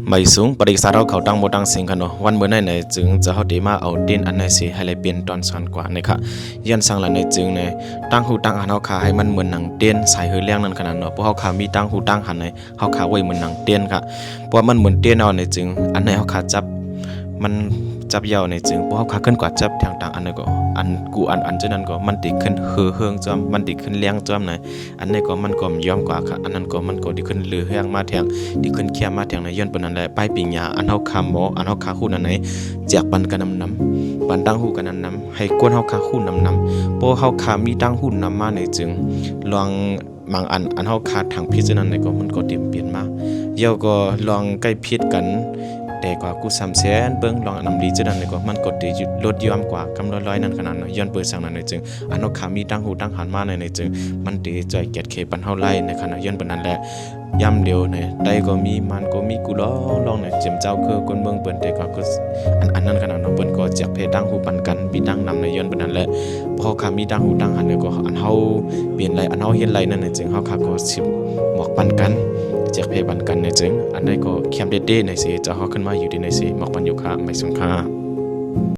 ไม่สูงปริศาเราเขาตั้งโมตั้งสิงกันเนาะวันเมื่อไหนจึงจะเขาดีมาเอาดินอันไหนสิให้เลยเปลี่ยนตอนสอนกว่านี่ค่ะยันสั่งละในจึงในตั้งหูตั้งหันเขาขาให้มันเหมือนหนังเตียนใส่เฮือเลี้ยงนั่นขนาดเนาะเพราะเขาขามีตั้งหูตั้งหันในเขาขาไว้เหมือนหนังเตียนค่ะเพราะมันเหมือนเตียนเอาในจึงอันไหนเขาขาจับมันจับยาวในจึงเพราะเขาขาขึ้นกว่าจับทางต่างอันนั้นก็อันกูอันเจ้านั้นก็มันติขึ้นเฮืองจอมมันติขึ้นเลี้ยงจอมไหนอันนี้ก็มันก็ยอมกว่าค่ะอันนั้นก็มันก็ติขึ้นเรือเฮืองมาแทงติขึ้นเขี้ยมาแทงในย้อนปนนั้นแหละป้ายปิงยาอันเฮาคาหมออันเฮาคาคู่นั้นไหนแจกปันกันนำปันตั้งหูกันนำให้กวนเฮาคาคู่นำเพราะเฮาคามีตั้งหูนำมาในจึงลองบางอันเฮาคาทางพิจารณาในก็มันก็เตรียมเปลี่ยนมาเดี๋ยวก็ลองใกล้พิดกันแต่กว่ากู300,000เบิ่งลองนำดีจังนั้นก็มันก็ได้ลดยอมกว่ากำร้อยนั้นขนาดเนาะย้อนเปิดสังนั้นในจึงอันเฮาขามีตั้งหูตั้งหันมาในจึงมันได้จ่อยเกียรติเคปันเฮาไล่ในขณะย้อนปนนั้นแหละย่ำเดียวเนี่ยได้ก็มีมันก็มีกูลองเนี่ยเจียมเจ้าคือคนเมืองเปิ้นแต่ก็อันนั้นขนาดเนาะเปิ้นก็แจกเพตั้งหูปันกันมีตั้งนำในย้อนปนนั้นแหละพอขามีตั้งหูตั้งหันเนี่ยก็อันเฮาเปลี่ยนไรอันเฮาเฮ็ดไรนั่นน่ะจึงเฮาขาก็สิหมอกปันกันแจกเพปันกันเนี่ยจึงอันใดก็เข้มเด็ดๆในสิจะเฮาขึ้นมาอยู่ดีในสิหมอกปันอยู่ค่ะไม่สงค่า